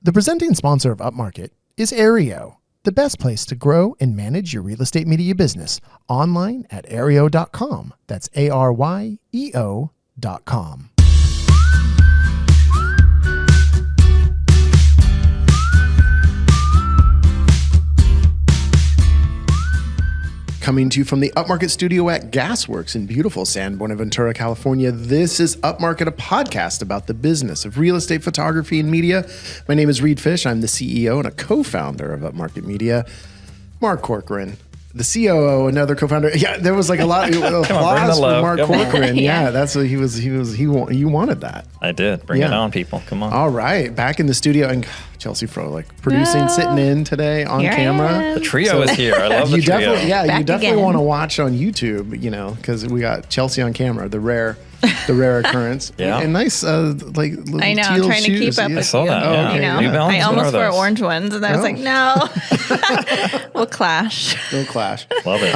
The presenting sponsor of Upmarket is Aereo, the best place to grow and manage your real estate media business online at aereo.com. That's ARYEO.com. Coming to you from the Upmarket studio at Gasworks in beautiful San Buenaventura, California, this is Upmarket, a podcast about the business of real estate photography and media. My name is Reed Fish. I'm the CEO and a co-founder of Upmarket Media. Mark Corcoran, the COO, another co-founder. Yeah, there was like a lot of applause for Mark Corcoran. Yeah, that's what you wanted that. I did. Bring it on, people. Come on. All right. Back in the studio. And Chelsea Froelich producing, sitting in today on camera. The trio is here. I love the trio. You definitely want to watch on YouTube, because we got Chelsea on camera, the rare occurrence. Yeah. And nice, little I know, teal I'm trying shoes. to keep up with I saw that. Oh, Yeah. okay. I almost wore orange ones, and I was like, no, we'll clash. We'll clash. Love it.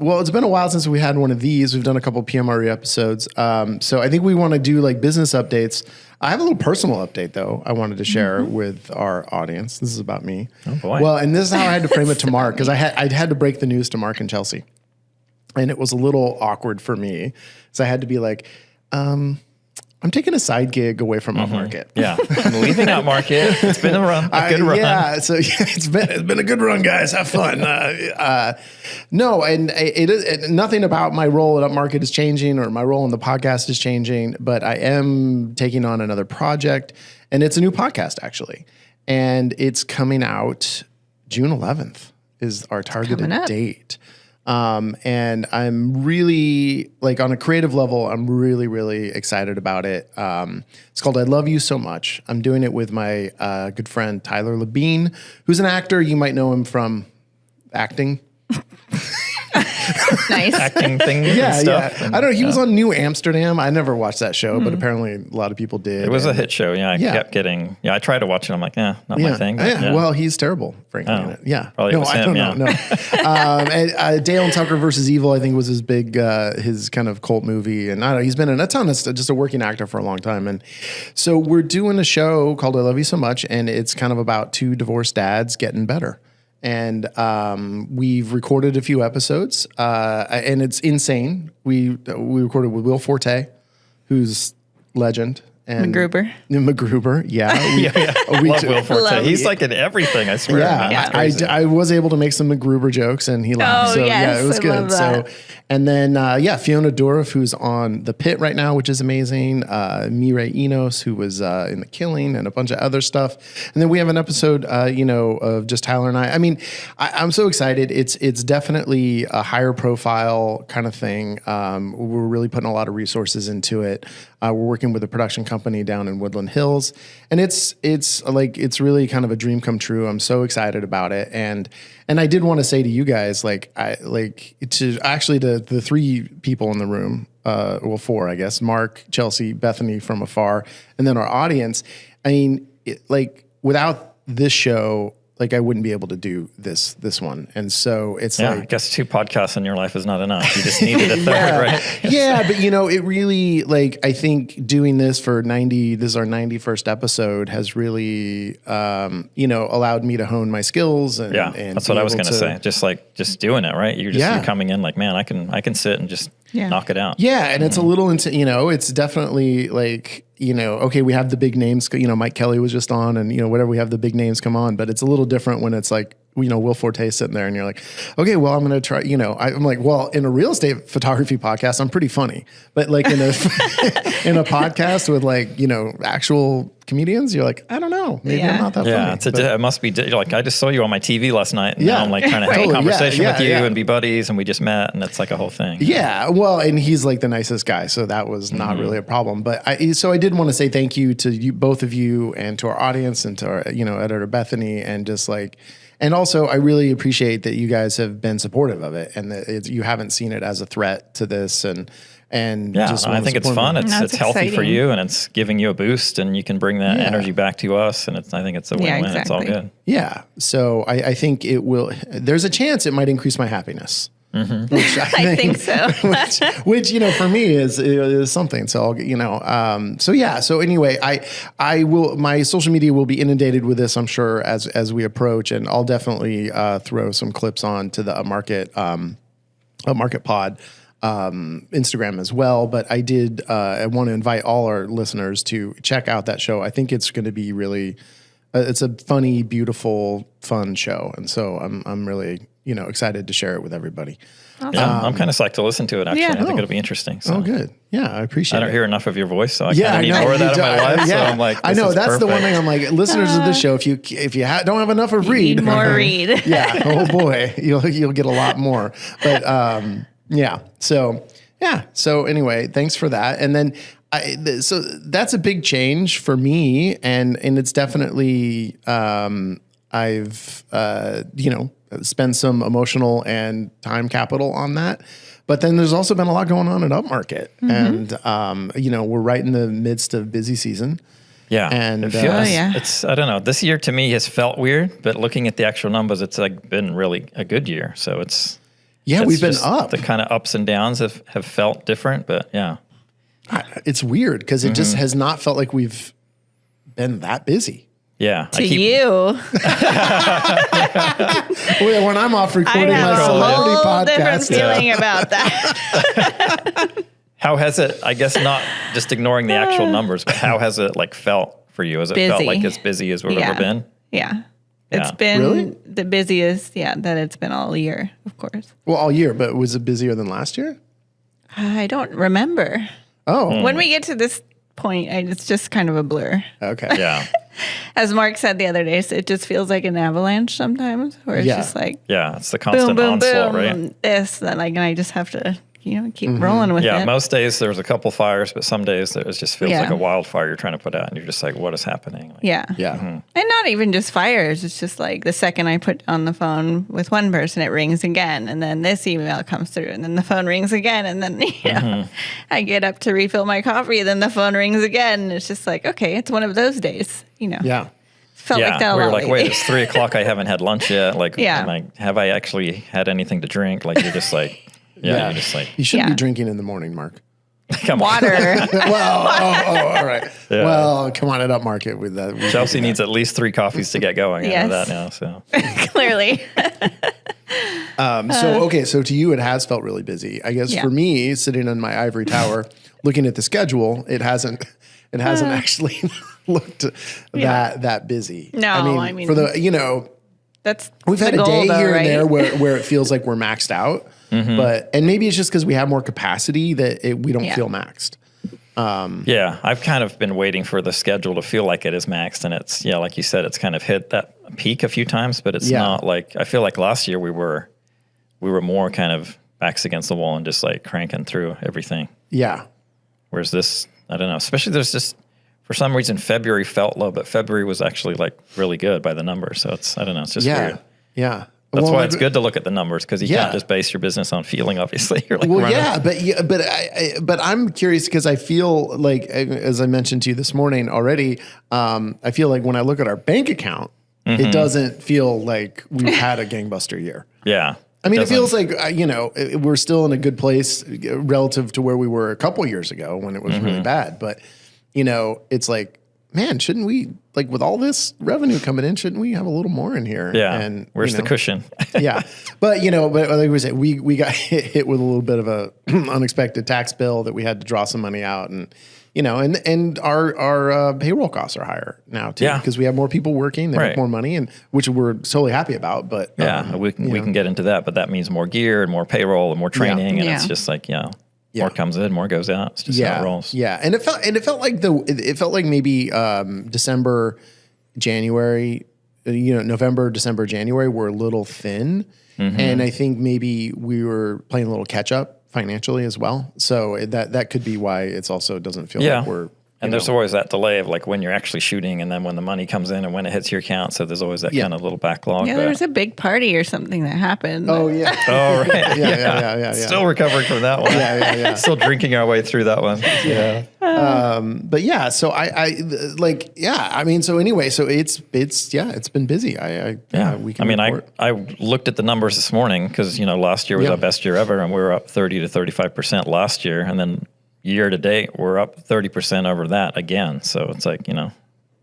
Well, it's been a while since we had one of these. We've done a couple PMRE episodes. So I think we want to do like business updates. I have a little personal update, though, I wanted to share with our audience. This is about me. Oh, boy. Well, and this is how I had to frame it to Mark, because I had to break the news to Mark and Chelsea. And it was a little awkward for me. So I had to be like, I'm taking a side gig away from Upmarket. Yeah. I'm leaving Upmarket. It's been a good run. Yeah. So it's been a good run, guys. Have fun. No, and it is nothing about my role at Upmarket is changing, or my role in the podcast is changing, but I am taking on another project, and it's a new podcast actually. And it's coming out June 11th is our targeted date. And I'm really, like, on a creative level, I'm really, really excited about it. It's called I Love You So Much. I'm doing it with my good friend Tyler Labine, who's an actor. You might know him from acting. Nice. Acting things and stuff. Yeah. I don't know. He was on New Amsterdam. I never watched that show, but apparently a lot of people did. It was a hit show. Yeah. I kept getting, I tried to watch it. I'm like, not my thing. But, Well, he's terrible, frankly. In it. Yeah. Probably no, was I him, don't know. No. And, Dale and Tucker versus Evil, I think, was his big, his kind of cult movie. And I don't know, he's been in a ton of stuff, just a working actor for a long time. And so we're doing a show called I Love You So Much, and it's kind of about two divorced dads getting better. And we've recorded a few episodes, and it's insane. We recorded with Will Forte, who's legend. And MacGruber, yeah. We love Will Forte. He's like in everything, I swear. Yeah, I was able to make some MacGruber jokes, and he laughed. So yes, it was good. So, and then Fiona Dourif, who's on The Pit right now, which is amazing. Mireille Enos, who was in The Killing, and a bunch of other stuff. And then we have an episode, of just Tyler and I. I mean, I'm so excited. It's definitely a higher profile kind of thing. We're really putting a lot of resources into it. We're working with a production company down in Woodland Hills, and it's really kind of a dream come true. I'm so excited about it, and I did want to say to you guys, the three people in the room, four, I guess, Mark, Chelsea, Bethany from afar, and then our audience. I mean, without this show, I wouldn't be able to do this one. And so it's I guess 2 podcasts in your life is not enough. You just needed a third, right? Yeah, but it really, I think doing this for this is our 91st episode, has really, allowed me to hone my skills. And that's what I was going to say. Just doing it, right? You're coming in like, man, I can sit and just knock it out. Yeah. And it's a little, it's definitely okay, we have the big names, Mike Kelly was just on, and whatever, we have the big names come on, but it's a little different when it's Will Forte sitting there and you're like, okay, well, I'm going to try, I'm like, well, in a real estate photography podcast, I'm pretty funny, but in a, in a podcast with actual comedians, you're like, I don't know, maybe I'm not that funny. Yeah, it must be, I just saw you on my TV last night, and now I'm trying to have a conversation with you and be buddies, and we just met, and it's like a whole thing. Yeah, well, and he's the nicest guy, so that was not really a problem. But I did want to say thank you to you, both of you, and to our audience, and to our, editor Bethany, and just and also, I really appreciate that you guys have been supportive of it, and that you haven't seen it as a threat to this. And I think it's fun. It's healthy for you, and it's giving you a boost, and you can bring that energy back to us. And I think it's a win-win. Exactly. It's all good. Yeah. So I think it will. There's a chance it might increase my happiness. Which I think so. which for me is something. So I'll, so anyway, I will, my social media will be inundated with this, I'm sure, as we approach, and I'll definitely throw some clips on to the Upmarket Pod Instagram as well. But I want to invite all our listeners to check out that show. I think it's going to be really, it's a funny, beautiful, fun show. And so I'm really, excited to share it with everybody. Awesome. Yeah, I'm kind of psyched to listen to it, actually. I think it'll be interesting. So. Oh, good. Yeah, I appreciate it. I don't hear enough of your voice, so I kind of need more of that in my life. So I'm like, I know, that's perfect. the one thing I'm like, listeners of this show, if you don't have enough of Reed. Need more Reed. Yeah, oh boy, you'll get a lot more. But So anyway, thanks for that. And then so that's a big change for me, and it's definitely I've spend some emotional and time capital on that. But then there's also been a lot going on at Upmarket. And, we're right in the midst of busy season. Yeah. And it's, I don't know, this year to me has felt weird, but looking at the actual numbers, it's like been really a good year. So we've been up. The kind of ups and downs have felt different, but yeah. It's weird because it just has not felt like we've been that busy. Yeah. To you. When I'm off recording my celebrity podcast. I have a podcast. different feeling about that. How has it, I guess not just ignoring the actual numbers, but how has it felt for you? Has it felt like as busy as we've ever been? Yeah. It's been the busiest, that it's been all year, of course. Well, all year, but was it busier than last year? I don't remember. Oh. When we get to this point, it's just kind of a blur. Okay. Yeah. As Mark said the other day, so it just feels like an avalanche sometimes, where it's just like, it's the constant boom, boom, onslaught, boom, right? and I just have to, keep rolling with it. Yeah, most days there's a couple fires, but some days it just feels like a wildfire you're trying to put out, and you're just like, what is happening? And not even just fires. It's just like the second I put on the phone with one person, it rings again, and then this email comes through, and then the phone rings again, and then I get up to refill my coffee, and then the phone rings again, and it's just like, okay, it's one of those days, Yeah. Felt like that a lot. We're like, lately. wait, it's 3:00. I haven't had lunch yet. Like, have I actually had anything to drink? Like, you're just like, you're just like, you shouldn't be drinking in the morning, Mark. Come on. Water. All right. Yeah. Well, come on, at Upmarket with that. Chelsea needs at least 3 coffees to get going. I know that now. So Clearly. So to you, it has felt really busy. I guess for me, sitting in my ivory tower, looking at the schedule, it hasn't actually looked that busy. No, I mean for the that's we've had a goal, day here right? and there where it feels like we're maxed out, and maybe it's just because we have more capacity that we don't feel maxed. I've kind of been waiting for the schedule to feel like it is maxed, and it's like you said, it's kind of hit that peak a few times, but it's not like, I feel like last year we were more kind of backs against the wall and just like cranking through everything. Yeah. Whereas this, I don't know, especially there's just, for some reason, February felt low, but February was actually like really good by the numbers. So it's, I don't know, it's just weird. Yeah. That's why it's good to look at the numbers, because you can't just base your business on feeling, obviously. You're like, but I'm curious because I feel like, as I mentioned to you this morning already, I feel like when I look at our bank account, it doesn't feel like we've had a gangbuster year. Yeah. I mean, it feels like, we're still in a good place relative to where we were a couple years ago when it was really bad. But, it's like, man, shouldn't we, like with all this revenue coming in, shouldn't we have a little more in here? Yeah. And where's the cushion? Yeah. But, but like we said, we got hit with a little bit of a unexpected tax bill that we had to draw some money out, and, and our payroll costs are higher now too, because we have more people working, they make more money, and which we're totally happy about. But we can get into that, but that means more gear and more payroll and more training, and it's just like, more comes in, more goes out. It's just how it rolls. Yeah. And it felt like maybe December, January, November, December, January were a little thin. And I think maybe we were playing a little catch up financially as well. So that could be why it's also doesn't feel like we're And there's always that delay of like when you're actually shooting and then when the money comes in and when it hits your account. So there's always that kind of little backlog. Yeah, there was a big party or something that happened. Oh, yeah. Oh, right. Yeah. Still recovering from that one. Yeah. Still drinking our way through that one. Yeah. But yeah, so I mean, so anyway, so it's been busy. We can report. I looked at the numbers this morning because, last year was our best year ever and we were up 30 to 35% last year. And then year to date, we're up 30% over that again. So it's like,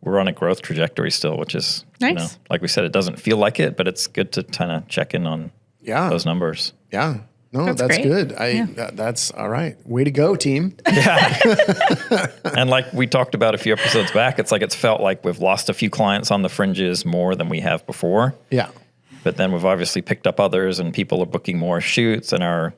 we're on a growth trajectory still, which is, nice. Like we said, it doesn't feel like it, but it's good to kind of check in on those numbers. Yeah. No, that's good. That's all right. Way to go, team. Yeah. And like we talked about a few episodes back, it's felt like we've lost a few clients on the fringes more than we have before. Yeah. But then we've obviously picked up others and people are booking more shoots and our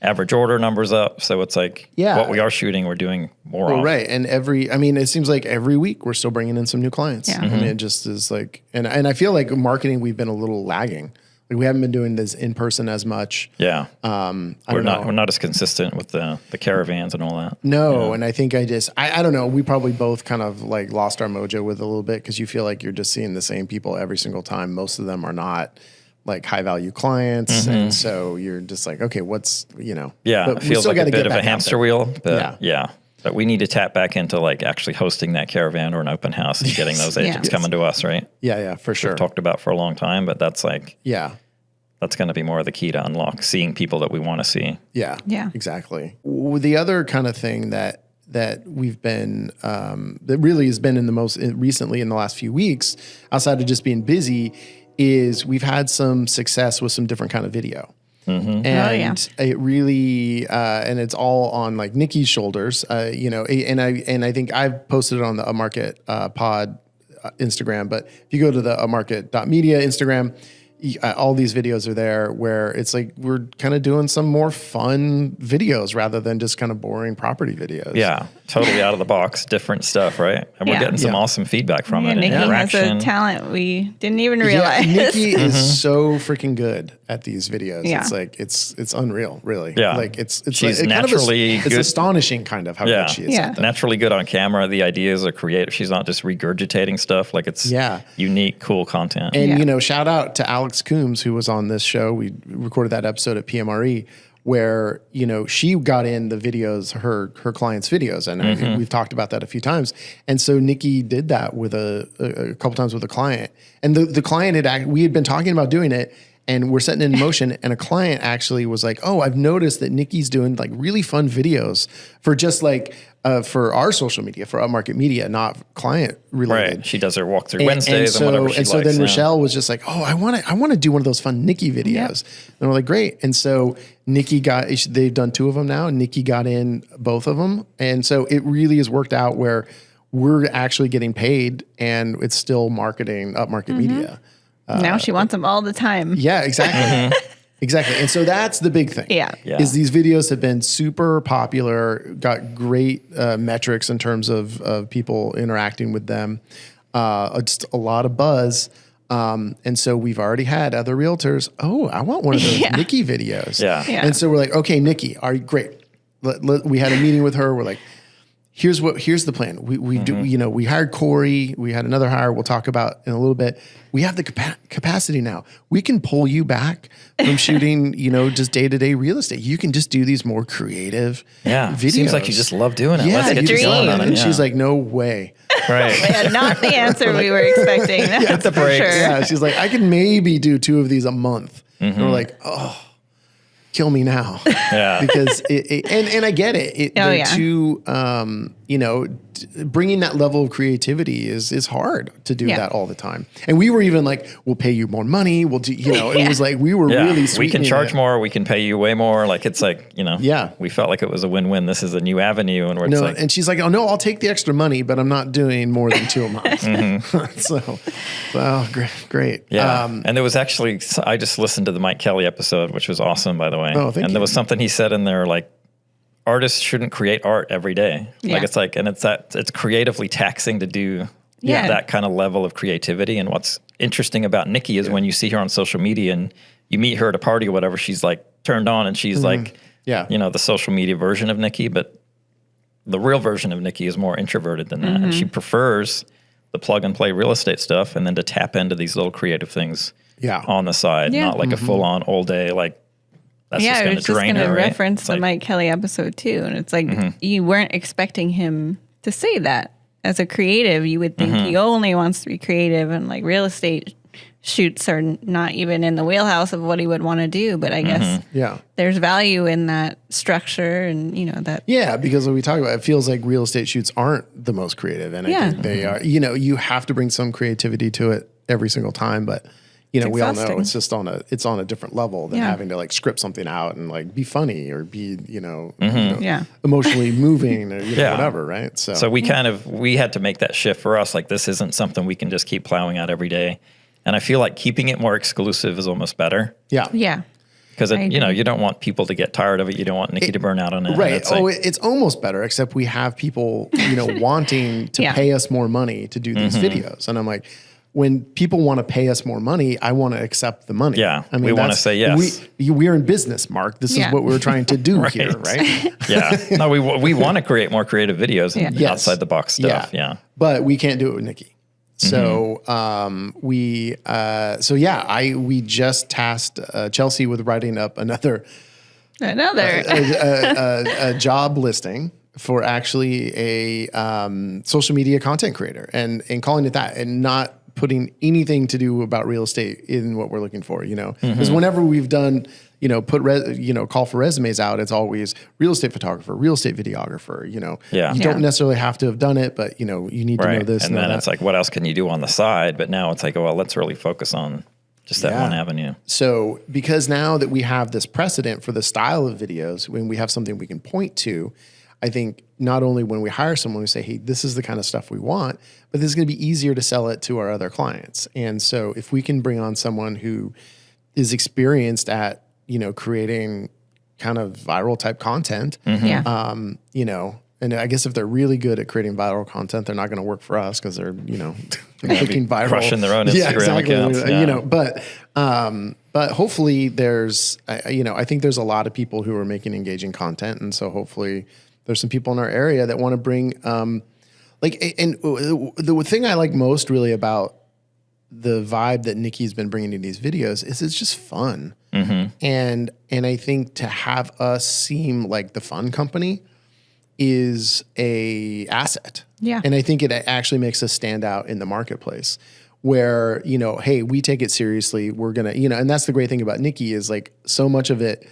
average order numbers up. So it's like what we are shooting, we're doing more of. Right. And it seems like every week we're still bringing in some new clients. Yeah. And it just is like, and I feel like marketing, we've been a little lagging. Like we haven't been doing this in person as much. Yeah. We're not as consistent with the caravans and all that. No. And I think I don't know. We probably both kind of like lost our mojo with it a little bit because you feel like you're just seeing the same people every single time. Most of them are not like high value clients. And so you're just like, okay, what's, Yeah. but It feels like a bit of a hamster wheel, but yeah. But we need to tap back into like actually hosting that caravan or an open house and getting those agents coming to us, right? Yeah, for sure. We've talked about for a long time, but that's like, that's going to be more of the key to unlock seeing people that we want to see. Yeah, exactly. The other kind of thing that we've been, that really has been in the most recently in the last few weeks, outside of just being busy, is we've had some success with some different kind of video. And it really, and it's all on like Nikki's shoulders, and I think I've posted it on the Upmarket pod Instagram, but if you go to the Upmarket.media Instagram, all these videos are there where it's like we're kind of doing some more fun videos rather than just kind of boring property videos. Yeah, totally out of the box, different stuff, right? And we're getting some awesome feedback from it. Nikki has a talent we didn't even realize. Nikki is so freaking good at these videos. Yeah. It's like it's unreal, really. Yeah, like it's she's naturally good. It's astonishing, kind of how good she is. Yeah, at that. Naturally good on camera. The ideas are creative. She's not just regurgitating stuff. Like it's unique, cool content. And shout out to Alex Coombs, who was on this show. We recorded that episode at PMRE where, she got in the videos, her clients' videos. And we've talked about that a few times. And so Nikki did that with a couple times with a client. And the client we had been talking about doing it and we're setting it in motion. And a client actually was like, oh, I've noticed that Nikki's doing like really fun videos for just like, for our social media, for Upmarket Media, not client related. Right. She does her walkthrough Wednesdays and whatever she likes. And so then Rochelle was just like, oh, I want to do one of those fun Nikki videos. And we're like, great. And so Nikki they've done 2 of them now. And Nikki got in both of them. And so it really has worked out where we're actually getting paid and it's still marketing Upmarket Media. Now she wants them all the time. Yeah, exactly. Exactly. And so that's the big thing. Yeah. Is these videos have been super popular, got great metrics in terms of people interacting with them, just a lot of buzz. And so we've already had other realtors, I want one of those Nikki videos. Yeah. And so we're like, okay, Nikki, great. We had a meeting with her. We're like, here's the plan. We do, we hired Corey. We had another hire we'll talk about in a little bit. We have the capacity now. We can pull you back from shooting, just day-to-day real estate. You can just do these more creative videos. Seems like you just love doing it. Yeah, Let's get you going on it. And she's like, no way. Right. Not the answer we were expecting. That's the break. for sure. Yeah, she's like, I can maybe do 2 of these a month. And we're like, oh, kill me now. Yeah. Because and I get it. They're too, bringing that level of creativity is hard to do that all the time. And we were even like, we'll pay you more money. We'll do, it was like, we were really sweet. We can charge more. We can pay you way more. Like, it's like, we felt like it was a win-win. This is a new avenue. And it's like, and she's like, oh no, I'll take the extra money, but I'm not doing more than 2 a month. So, great. Yeah. And there was actually, I just listened to the Mike Kelly episode, which was awesome, by the way. Oh, thank you. And there was something he said in there, like, artists shouldn't create art every day. Like it's creatively taxing to do that kind of level of creativity. And what's interesting about Nikki is when you see her on social media and you meet her at a party or whatever, she's like turned on and she's like, the social media version of Nikki, but the real version of Nikki is more introverted than that. And she prefers the plug and play real estate stuff and then to tap into these little creative things on the side, not like a full on all day, like that's just going to drain her. Right? Reference the Mike Kelly episode too. And it's like, you weren't expecting him to say that. As a creative, you would think he only wants to be creative, and like real estate shoots are not even in the wheelhouse of what he would want to do. But I guess there's value in that structure, and that. Yeah, because when we talk about it, it feels like real estate shoots aren't the most creative, and I think they are. You have to bring some creativity to it every single time, but. We all know it's just on a different level than having to like script something out and like be funny or be, emotionally moving or whatever. Right. So we we had to make that shift for us. Like this isn't something we can just keep plowing out every day. And I feel like keeping it more exclusive is almost better. Yeah. Yeah. Because you don't want people to get tired of it. You don't want Nikki to burn out on it. Right. It's almost better, except we have people, wanting to pay us more money to do these videos. And I'm like, when people want to pay us more money, I want to accept the money. Yeah, I mean, we want to say yes. We're in business, Mark. This is what we're trying to do here, right? Yeah. No, we want to create more creative videos and outside the box stuff. Yeah. But we can't do it with Nikki. So we just tasked Chelsea with writing up another a job listing for actually a social media content creator and calling it that, and not putting anything to do about real estate in what we're looking for, because whenever we've done, call for resumes out, it's always real estate photographer, real estate videographer, you don't necessarily have to have done it, but you need to know this. And then it's like, what else can you do on the side? But now it's like, well, let's really focus on just that one avenue. So because now that we have this precedent for the style of videos, when we have something we can point to, I think not only when we hire someone, we say, hey, this is the kind of stuff we want, but this is going to be easier to sell it to our other clients. And so if we can bring on someone who is experienced at, creating kind of viral type content, and I guess if they're really good at creating viral content, they're not going to work for us because they're, making viral. Crushing their own Instagram accounts. But hopefully there's, I think there's a lot of people who are making engaging content. And so hopefully there's some people in our area that want to bring, and the thing I like most really about the vibe that Nikki's been bringing to these videos is it's just fun. And I think to have us seem like the fun company is a asset. Yeah. And I think it actually makes us stand out in the marketplace where, hey, we take it seriously. We're going to, and that's the great thing about Nikki is like so much of it,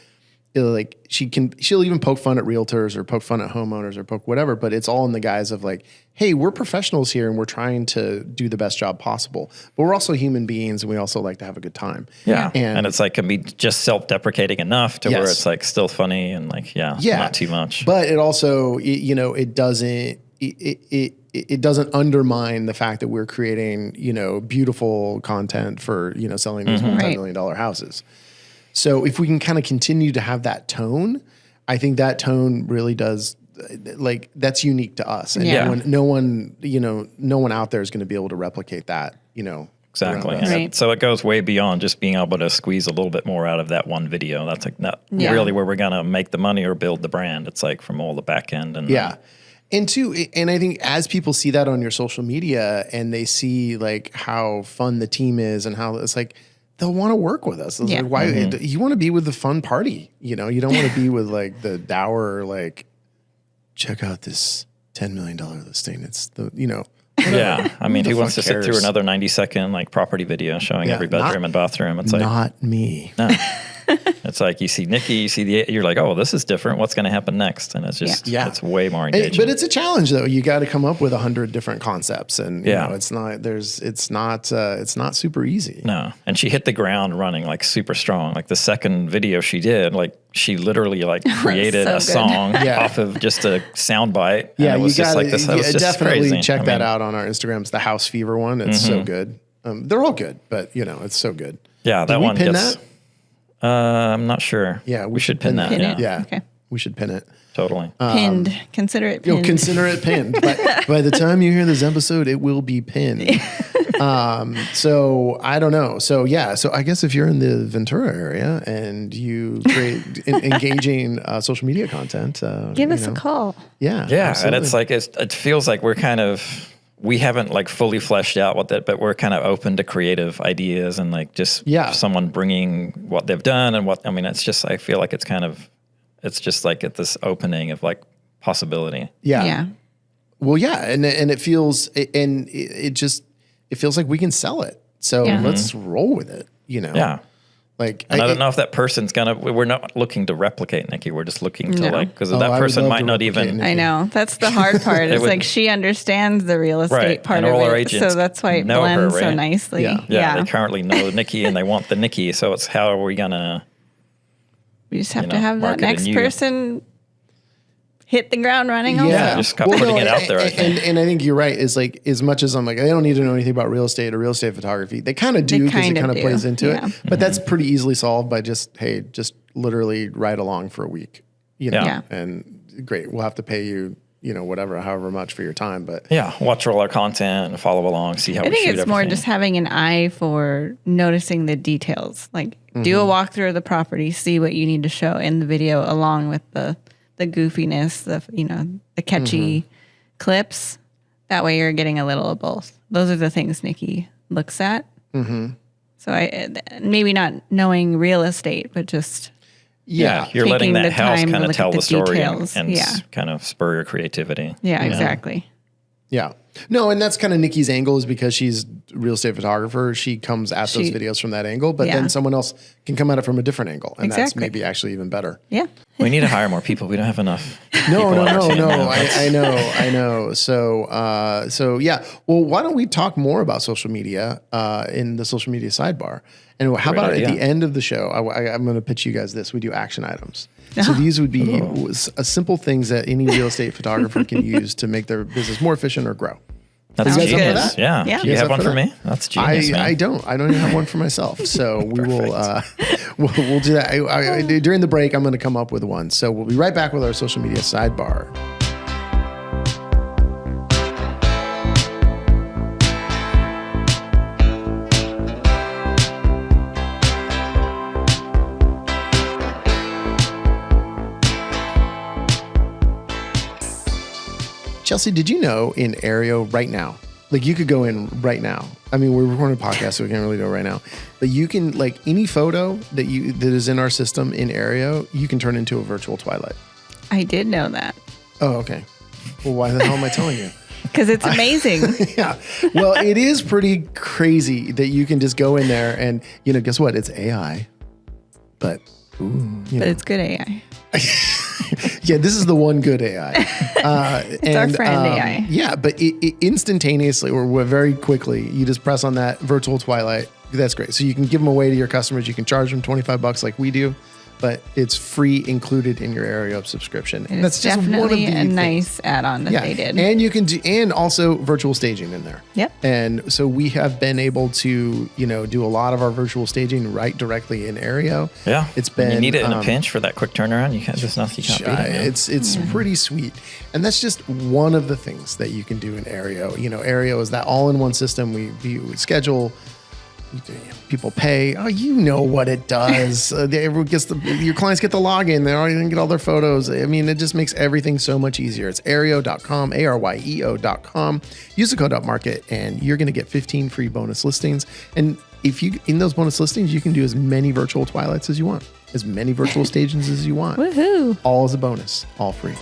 like she'll even poke fun at realtors or poke fun at homeowners or poke whatever, but it's all in the guise of like, hey, we're professionals here and we're trying to do the best job possible, but we're also human beings and we also like to have a good time. Yeah. And it's like, can be just self-deprecating enough to where it's like still funny and like, not too much. But it also, it doesn't undermine the fact that we're creating, beautiful content for, selling these multi-million-dollar houses. So if we can kind of continue to have that tone, I think that tone really does, like, that's unique to us. And no one out there is going to be able to replicate that, Exactly. And so it goes way beyond just being able to squeeze a little bit more out of that one video. That's like not really where we're going to make the money or build the brand. It's like from all the back end. And and I think as people see that on your social media and they see like how fun the team is and how it's like, they'll want to work with us. It's like, why you want to be with the fun party? You don't want to be with like the dour, like, check out this $10 million listing. It's the, Yeah. I mean, who wants to sit through another 90-second like property video showing every bedroom and bathroom? It's like, not me. No. It's like you see Nikki, you're like, oh, this is different. What's going to happen next? And it's just, it's way more engaging. But it's a challenge though. You got to come up with 100 different concepts, and it's not super easy. No, and she hit the ground running like super strong. Like the second video she did, like she literally like created a song off of just a sound bite. Yeah, and it was just like this. It was just definitely crazy. Check that out on our Instagrams. The House Fever one. It's so good. They're all good, but it's so good. Yeah, Did that one pin gets. That? I'm not sure. Yeah, we should pin that. Yeah. Okay. We should pin it. Totally. Pinned. Consider it pinned. Consider it pinned. By the time you hear this episode, it will be pinned. So I don't know. So yeah. So I guess if you're in the Ventura area and you create engaging social media content, give us a call. Yeah. Yeah. Absolutely. And it's like, it feels like we haven't like fully fleshed out what that, but we're kind of open to creative ideas and like just someone bringing what they've done and it's just, I feel like it's just like at this opening of like possibility. Yeah. Well, yeah. And it feels, and it feels like we can sell it. So let's roll with it, Yeah. Like, and I don't know if that person's we're not looking to replicate Nikki. We're just looking to because that person might not even. I know. That's the hard part. It's like she understands the real estate part of it. So that's why it blends so nicely. Yeah. They currently know Nikki and they want the Nikki. So it's how are we going to. We just have to have that next person hit the ground running. Also. Just putting it out there. I think. And I think you're right. Is like as much as I'm like, I don't need to know anything about real estate or real estate photography. They kind of do because it kind of plays into it. But that's pretty easily solved by just literally ride along for a week. And great, we'll have to pay you, however much for your time. But watch all our content and follow along, see how we shoot everything. I think it's more just having an eye for noticing the details. Like do a walkthrough of the property, see what you need to show in the video along with the goofiness, the catchy clips. That way you're getting a little of both. Those are the things Nikki looks at. Mm-hmm. So I maybe not knowing real estate, but just you're letting that house kind of tell the story and and kind of spur your creativity. Yeah, exactly. Yeah. No, and that's kind of Nikki's angle is because she's a real estate photographer. She comes at those videos from that angle, but then someone else can come at it from a different angle. And that's maybe actually even better. Yeah. We need to hire more people. We don't have enough. No. I know. So yeah. Well, why don't we talk more about social media in the social media sidebar? And how about at the end of the show, I'm going to pitch you guys this. We do action items. So these would be simple things that any real estate photographer can use to make their business more efficient or grow. That's genius. Yeah. Do you have one for me? That's genius. I don't even have one for myself. So we will we'll do that. During the break, I'm going to come up with one. So we'll be right back with our social media sidebar. Chelsea, did you know in Aereo right now, like you could go in right now. I mean, we're recording a podcast, so we can't really do it right now. But you can, like any photo that is in our system in Aereo, you can turn into a virtual twilight. I did know that. Oh, okay. Well, why the hell am I telling you? Because it's amazing. Yeah. Well, it is pretty crazy that you can just go in there and, guess what? It's AI. But it's good AI. Yeah, this is the one good AI. It's our friend AI. Yeah, but it instantaneously or very quickly, you just press on that virtual twilight. That's great. So you can give them away to your customers. You can charge them $25 like we do, but it's free included in your Aereo subscription. And that's just definitely a nice add-on that they did. And you can do, and also virtual staging in there. Yep. And so we have been able to, do a lot of our virtual staging right directly in Aereo. Yeah. It's been. You need it in a pinch for that quick turnaround. You can't beat it. It's pretty sweet. And that's just one of the things that you can do in Aereo. Aereo is that all-in-one system. We schedule. People pay. Oh, you know what it does. Everyone gets your clients get the login. They already get all their photos. I mean, it just makes everything so much easier. It's Aereo.com, ARYEO.com. Use the code Upmarket, and you're going to get 15 free bonus listings. And if you in those bonus listings, you can do as many virtual twilights as you want, as many virtual stagings as you want. Woohoo! All as a bonus, all free.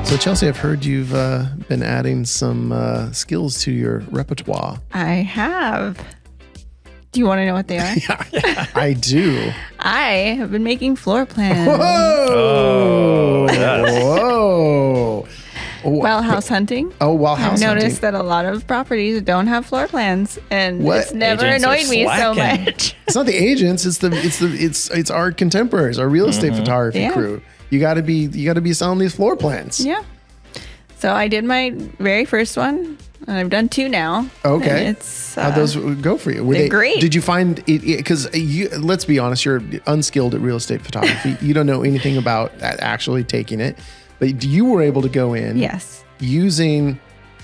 So Chelsea, I've heard you've been adding some skills to your repertoire. I have. Do you want to know what they are? Yeah, I do. I have been making floor plans. Whoa! Oh, yes. Whoa! While house hunting. While house hunting. I've noticed that a lot of properties don't have floor plans, and it's never annoyed me so much. It's not the agents. It's our contemporaries, our real estate photography crew. You got to be selling these floor plans. Yeah. So I did my very first one I've done 2 now. Okay. And it's How'd those go for you? Were they're great. Did you find it? Because let's be honest, you're unskilled at real estate photography. You don't know anything about actually taking it, but you were able to go in. Yes. Using,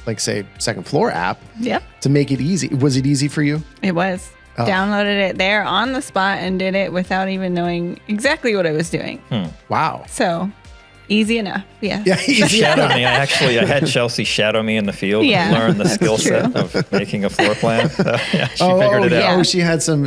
like, say, Second Floor app. Yep. To make it easy. Was it easy for you? It was. Downloaded it there on the spot and did it without even knowing exactly what I was doing. Wow. So easy enough. Yeah. Yeah. Easy. Shadow me. I had Chelsea shadow me in the field and learn the skill set of making a floor plan. So, she figured it out. Oh, she had some.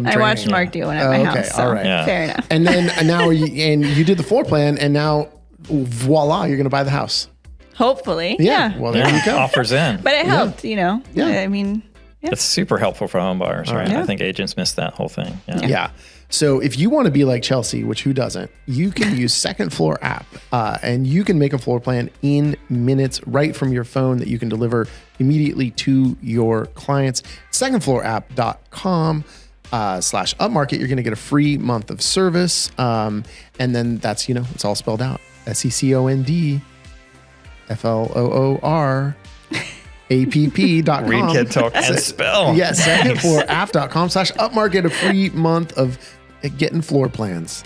I watched Mark do one at my house. So all right. Yeah. Fair enough. And then now you did the floor plan, and now voila, you're going to buy the house. Hopefully. Yeah. Well, there you go. Offers in. But it helped, Yeah. I mean, It's super helpful for home buyers, right? Yeah. I think agents miss that whole thing. Yeah. So if you want to be like Chelsea, which who doesn't, you can use Second Floor app, and you can make a floor plan in minutes right from your phone that you can deliver immediately to your clients. Secondfloorapp.com /upmarket. You're going to get a free month of service. And then that's, it's all spelled out. SECONDFLOOR. app.com. Read, kid, talk, and spell. Yes, secondfloorapp.com /upmarket, a free month of getting floor plans.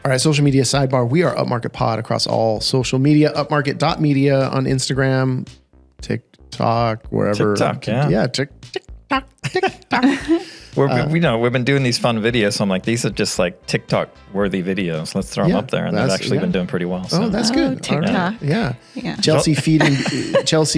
All right, social media sidebar. We are Upmarket Pod across all social media. Upmarket.media on Instagram, TikTok, wherever. TikTok, yeah. Yeah, TikTok. We've been doing these fun videos. So I'm like, these are just like TikTok worthy videos. Let's throw them up there. And they've actually been doing pretty well. So. Oh, that's good. TikTok. All right. Yeah. Yeah. Chelsea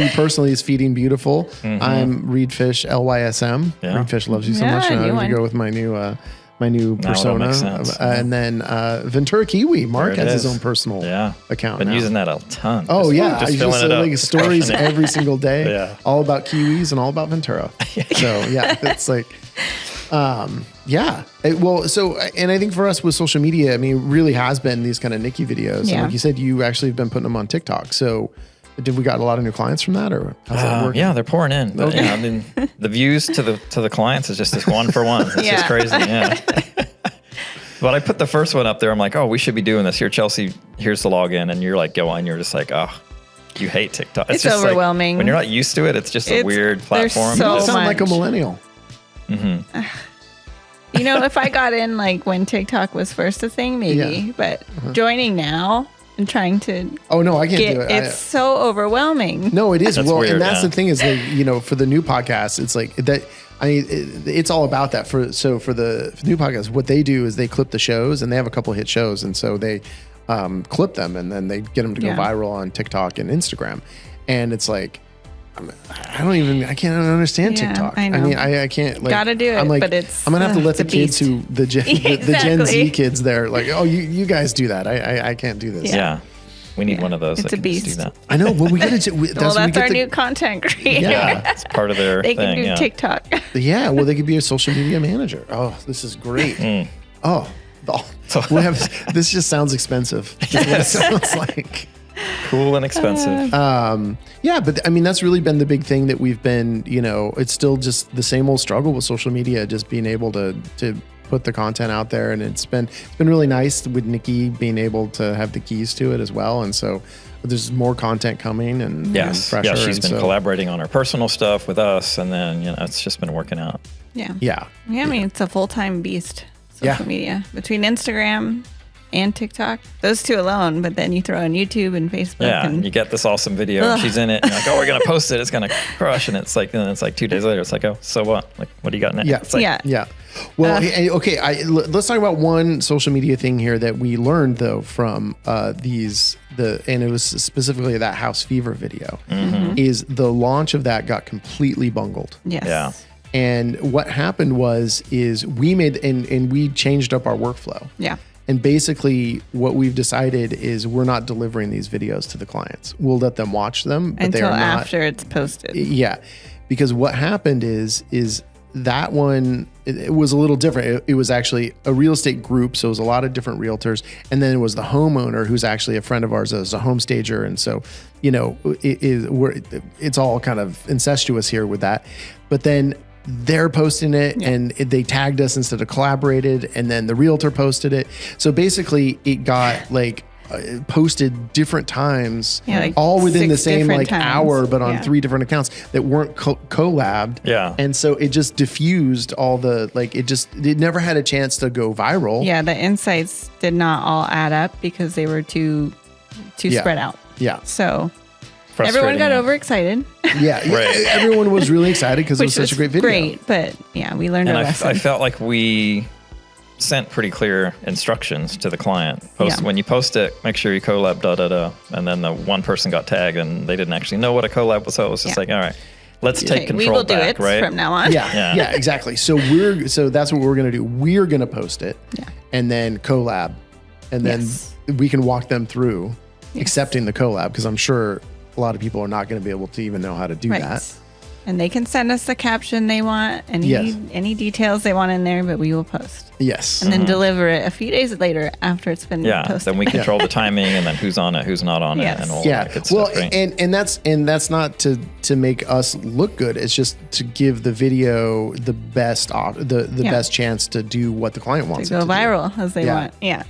personally is feeding beautiful. Mm-hmm. I'm Reed Fish, LYSM. Yeah. Reed Fish loves you so Yeah, much. And new I'm going to one. go with my new persona. makes sense. And then Ventura Kiwi. Mark There it has his is. own personal account Been now. using that a ton. Oh, yeah. Just I filling it up. like stories every single day. Yeah. All about Kiwis and all about Ventura. So, yeah, it's like, yeah. And I think for us with social media, I mean, it really has been these kind of Nikki videos. Yeah. And like you said, you actually have been putting them on TikTok. So, did we got a lot of new clients from that, or how's that working? Yeah, they're pouring in. But, I mean, the views to the clients is just this 1 for 1. It's just crazy. Yeah. But I put the first one up there. I'm like, oh, we should be doing this. Here, Chelsea, here's the login. And you're like, go on. You're just like, oh, you hate TikTok. It's just overwhelming. Like, when you're not used to it, it's just a weird platform. so You sound like a much. millennial. If I got in like when TikTok was first a thing, maybe. Yeah. But joining now and trying to Oh, no, I can't do it. it's so overwhelming. No, it is. That's Well, weird, and that's yeah. the thing is that, for the new podcast, it's like that. I mean, it's all about that. For the new podcast, what they do is they clip the shows, and they have a couple hit shows, and so they clip them, and then they get them to go viral on TikTok and Instagram. And it's like, I can't understand Yeah, TikTok. I know. mean, I can't. Like, Gotta do it, I'm like, but it's, I'm gonna have to let it's the a kids beast. the Gen Z Exactly. kids there, like, oh, you guys do that. I can't do this. Yeah. We need one of those. It's that a can just beast. do that. I know. Well, we get it. Well, that's our new content creator. Yeah. It's part of their They thing. can do yeah. TikTok. Yeah, well, they could be a social media manager. Oh, this is great. Oh, we have. This just sounds expensive. That's what it sounds like. Cool and expensive. Yeah, but I mean, that's really been the big thing that we've been. It's still just the same old struggle with social media, just being able to put the content out there, and it's been really nice with Nikki being able to have the keys to it as well, and so. There's more content coming and fresher. Yeah, she's and been collaborating on her personal stuff with us, and then it's just been working out. Yeah. Yeah. I mean, it's a full-time beast, social media. Between Instagram and TikTok, those two alone, but then you throw in YouTube and Facebook. Yeah, and you get this awesome video, and she's in it, and you're like, oh, we're going to post it, it's going to crush, and it's like 2 days later, it's like, oh, so what? Like, what do you got next? Yeah. It's like, yeah. Well, okay. Let's talk about one social media thing here that we learned though from and it was specifically that House Fever video. Is the launch of that got completely bungled. Yes. Yeah. And what happened is we made and we changed up our workflow. Yeah. And basically, what we've decided is we're not delivering these videos to the clients. We'll let them watch them, but they Until are not after it's posted. Yeah, because what happened is that one, it was a little different. It was actually a real estate group. So it was a lot of different realtors. And then it was the homeowner who's actually a friend of ours as a home stager. And so, it's all kind of incestuous here with that. But then they're posting it and they tagged us instead of collaborated. And then the realtor posted it. So basically it got like posted different times, all within the same hour, but on 3 different accounts that weren't collabed. Yeah. And so it just diffused all the, it never had a chance to go viral. Yeah. The insights did not all add up because they were too spread out. Yeah. So everyone got overexcited. Yeah. Everyone was really excited because it was such a great video. Great. But we learned our lesson. I felt like we sent pretty clear instructions to the client. When you post it, make sure you collab, and then the one person got tagged and they didn't actually know what a collab was. So it was just like, all right, let's take control we will back, do it from now on. Yeah, exactly. So that's what we're going to do. We're going to post it and then collab, and then we can walk them through accepting the collab, because I'm sure a lot of people are not going to be able to even know how to do that. And they can send us the caption they want, any details they want in there, but we will post. Yes. And then deliver it a few days later after it's been posted. Then we control the timing and then who's on it, who's not on it, and all that good stuff. Right? and that's not to make us look good. It's just to give the video the best best chance to do what the client wants to go viral as they want. Yeah.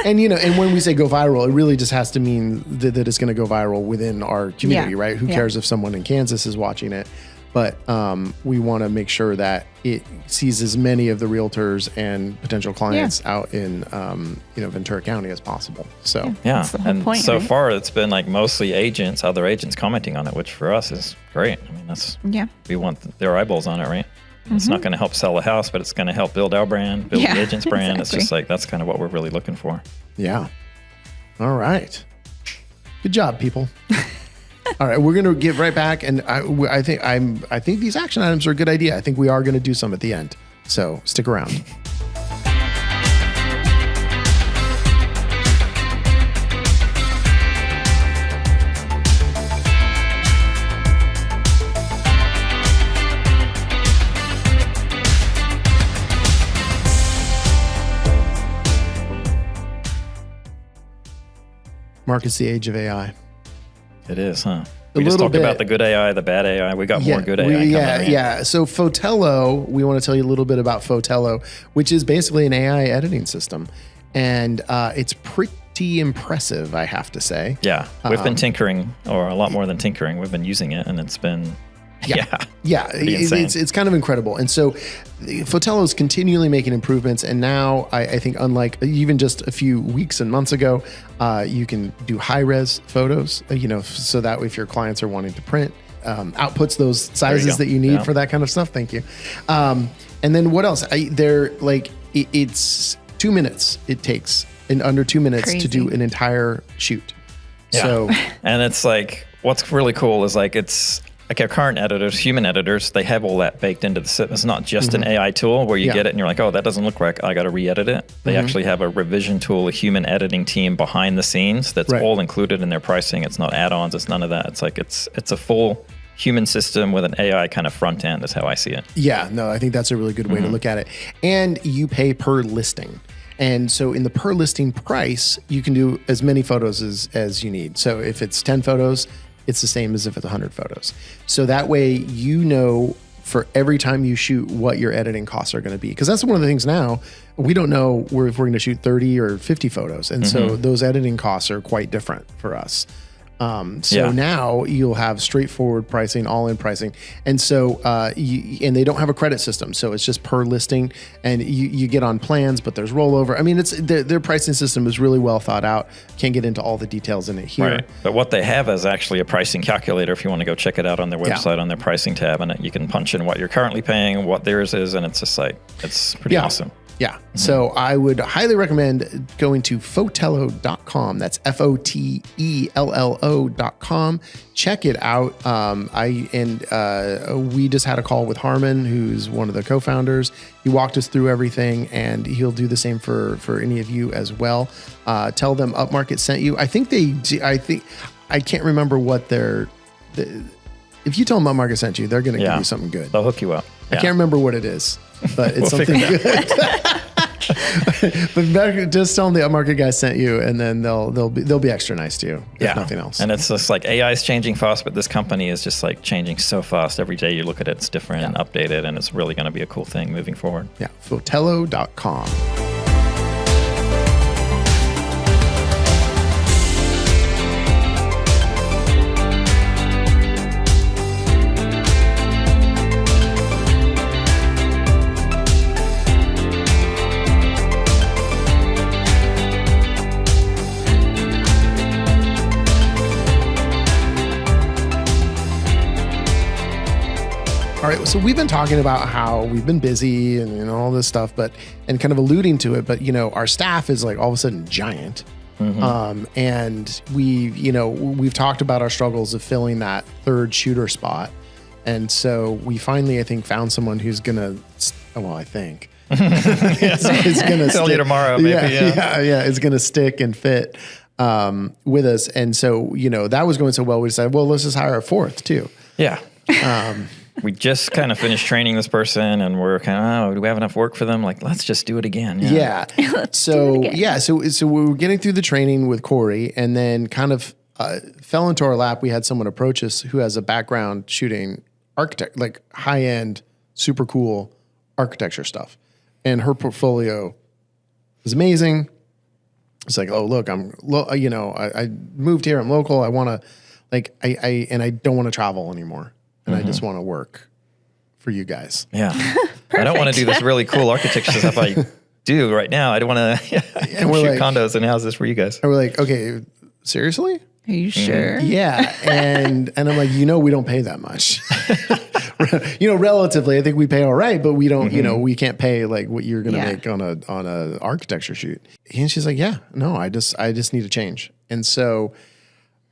And and when we say go viral, it really just has to mean that it's going to go viral within our community, right? Who cares if someone in Kansas is watching it? But we want to make sure that it sees as many of the realtors and potential clients out in Ventura County as possible. So that's the whole point, so far it's been like mostly other agents commenting on it, which for us is great. I mean, we want their eyeballs on it, right? It's not going to help sell a house, but it's going to help build our brand, build the agent's brand. It's just like, that's kind of what we're really looking for. Yeah. All right. Good job, people. All right, we're going to get right back, and I think these action items are a good idea. I think we are going to do some at the end, so stick around. Mark, it's the age of AI. It is, huh? We just talked about the good AI, the bad AI. We got more good AI coming. Yeah. So Fotello, we want to tell you a little bit about Fotello, which is basically an AI editing system. And it's pretty impressive, I have to say. Yeah. We've been tinkering, or a lot more than tinkering. We've been using it, and it's been... It's kind of incredible. And so Fotello is continually making improvements. And now I think, unlike even just a few weeks and months ago, you can do high res photos, so that if your clients are wanting to print, outputs those sizes that you need for that kind of stuff. Thank you. And then what else? It's 2 minutes. It takes in under 2 minutes to do an entire shoot. Yeah. So, and it's like, what's really cool is it's like our current editors, human editors, they have all that baked into the system. It's not just an AI tool where you get it and you're like, oh, that doesn't look right. I got to re-edit it. They actually have a revision tool, a human editing team behind the scenes that's all included in their pricing. It's not add-ons. It's none of that. It's like it's a full human system with an AI kind of front end is how I see it. Yeah, no, I think that's a really good way to look at it. And you pay per listing. And so in the per listing price, you can do as many photos as you need. So if it's 10 photos, it's the same as if it's 100 photos. So that way, for every time you shoot what your editing costs are going to be. Because that's one of the things now, we don't know if we're going to shoot 30 or 50 photos. And so those editing costs are quite different for us. Now you'll have straightforward pricing, all-in pricing. And so, and they don't have a credit system. So it's just per listing, and you get on plans, but there's rollover. I mean, their pricing system is really well thought out. Can't get into all the details in it here. Right. But what they have is actually a pricing calculator. If you want to go check it out on their website, on their pricing tab, and you can punch in what you're currently paying, what theirs is, and it's just like, it's pretty awesome. Yeah. So I would highly recommend going to Fotello.com. That's Fotello.com. Check it out. We just had a call with Harmon, who's one of the co-founders. He walked us through everything, and he'll do the same for any of you as well. Tell them Upmarket sent you. I can't remember what if you tell them Upmarket sent you, they're going to give you something good. They'll hook you up. I can't remember what it is, but it's something good. But just tell them the Upmarket guy sent you, and then they'll be extra nice to you. If nothing else. And it's just like AI is changing fast, but this company is just like changing so fast. Every day you look at it, it's different and updated, and it's really going to be a cool thing moving forward. Yeah, Fotello.com. All right, so we've been talking about how we've been busy and all this stuff, and kind of alluding to it, but our staff is like all of a sudden giant. And we've talked about our struggles of filling that third shooter spot. And so we finally, I think, found someone who's gonna, I think. It's gonna tell you tomorrow, maybe. Yeah, it's gonna stick and fit with us. And so, that was going so well, we decided, well, let's just hire a fourth too. Yeah. We just kind of finished training this person, and we're kind of, do we have enough work for them? Like, let's just do it again. Yeah. So we were getting through the training with Corey, and then kind of fell into our lap. We had someone approach us who has a background shooting architect, like high end, super cool architecture stuff, and her portfolio was amazing. It's like, oh look, I moved here. I'm local. I want to, I don't want to travel anymore. And I just want to work for you guys. Yeah. I don't want to do this really cool architecture stuff I do right now. I don't want to shoot condos and houses for you guys. And we're like, okay, seriously? Are you sure? Yeah. And I'm like, we don't pay that much. Relatively, I think we pay all right, but we don't, we can't pay like what you're going to make on a architecture shoot. And she's like, yeah, no, I just need a change. And so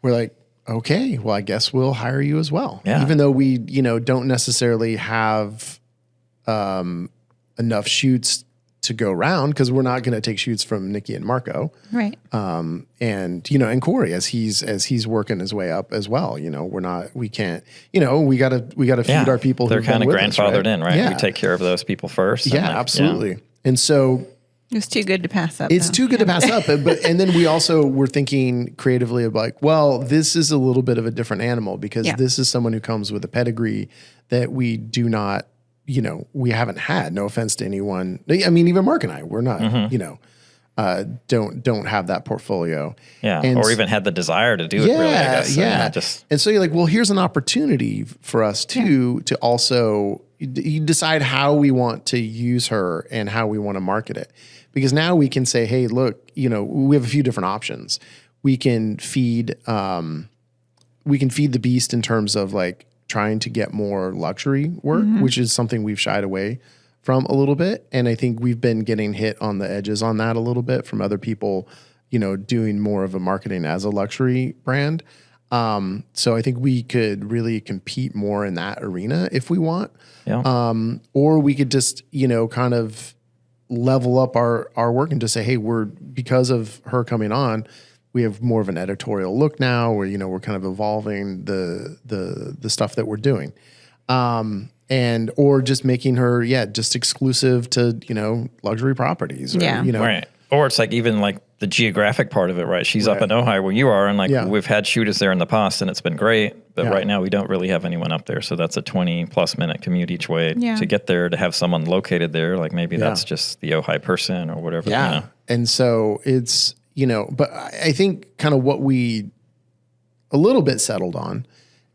we're like, okay, well, I guess we'll hire you as well. Yeah. Even though we, don't necessarily have enough shoots to go around, because we're not going to take shoots from Nikki and Marco. Right. And Corey, as he's working his way up as well. We can't, we gotta feed our people. They're kind of grandfathered in, right? Yeah. We take care of those people first. Yeah, absolutely. Yeah. And so it's too good to pass up. It's too good to pass up. And then we also were thinking creatively of like, well, this is a little bit of a different animal, because this is someone who comes with a pedigree that we do not, we haven't had. No offense to anyone. I mean, even Mark and I, we're not, don't have that portfolio. Yeah. Or even had the desire to do it really, I guess. Yeah. And so you're like, well, here's an opportunity for us to also you decide how we want to use her and how we want to market it. Because now we can say, hey, look, we have a few different options. We can feed the beast in terms of like trying to get more luxury work, which is something we've shied away from a little bit. And I think we've been getting hit on the edges on that a little bit from other people, doing more of a marketing as a luxury brand. So I think we could really compete more in that arena if we want. Yeah. Or we could just, kind of level up our work and just say, hey, because of her coming on, we have more of an editorial look now where, we're kind of evolving the stuff that we're doing. Or just making her, just exclusive to, luxury properties. Or, Right. Or it's like even like the geographic part of it, right? She's up in Ohio where you are, and like we've had shooters there in the past, and it's been great. But right now we don't really have anyone up there, so that's a 20+ minute commute each way to get there. To have someone located there, like maybe that's just the Ohio person or whatever. Yeah, and so it's but I think kind of what we a little bit settled on,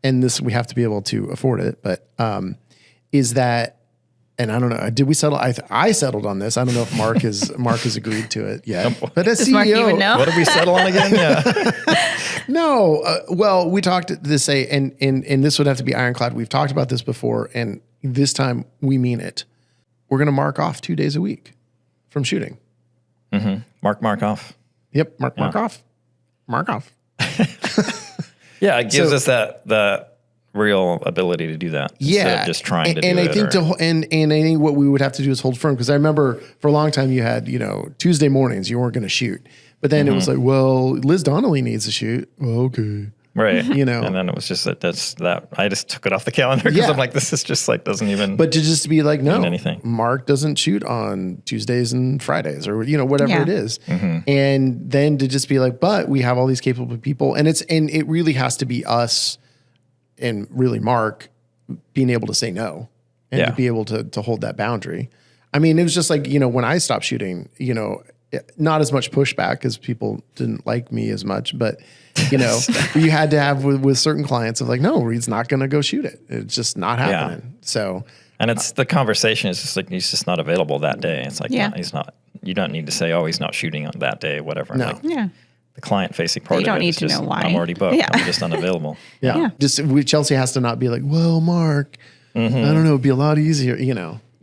and this we have to be able to afford it, but is that. And I don't know. Did we settle? I settled on this. I don't know if Mark has agreed to it yet. But as Does CEO, Mark even know? What did we settle on again? Yeah. No. Well, we talked to say, and this would have to be ironclad. We've talked about this before, and this time we mean it. We're going to mark off 2 days a week from shooting. Mm-hmm. Mark off. Yep. Mark off. Mark off. Yeah, it gives us that real ability to do that instead of just trying to do it. And I think what we would have to do is hold firm, because I remember for a long time you had, Tuesday mornings you weren't going to shoot. But then it was like, well, Liz Donnelly needs to shoot. Well, okay. Right. You know? And then it was just that I just took it off the calendar because I'm like, this is just like, doesn't even. But to just be like, no, anything. Mark doesn't shoot on Tuesdays and Fridays or, whatever it is. Mm-hmm. And then to just be like, but we have all these capable people. And it really has to be us and really Mark being able to say no and to be able to hold that boundary. I mean, it was just like, when I stopped shooting, not as much pushback because people didn't like me as much, but you had to have with certain clients of like, no, Reed's not going to go shoot it. It's just not happening. Yeah. So, and it's the conversation is just like, he's just not available that day. It's like, no, he's not, you don't need to say, oh, he's not shooting on that day, whatever. No. Like, the client facing part you of don't it need is to just, know why. I'm already booked. I'm just unavailable. Just Chelsea has to not be like, well, Mark, I don't know, it'd be a lot easier,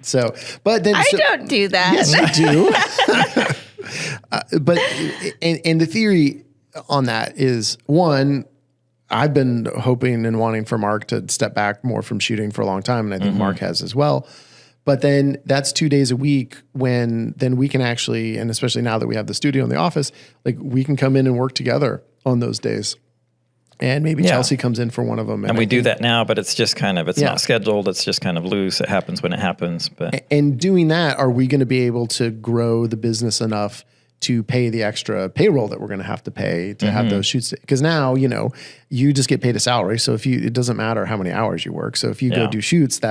So, but then I don't do that. Yes, you do. But and the theory on that is one, I've been hoping and wanting for Mark to step back more from shooting for a long time, and I think Mark has as well. But then that's 2 days a week when then we can actually, and especially now that we have the studio in the office, like we can come in and work together on those days. And maybe Chelsea comes in for one of them. And we do that now, but it's just kind of, it's not scheduled. It's just kind of loose. It happens when it happens. But and doing that, are we going to be able to grow the business enough to pay the extra payroll that we're going to have to pay to have those shoots? Because now, you just get paid a salary. So it doesn't matter how many hours you work. So if you go do shoots,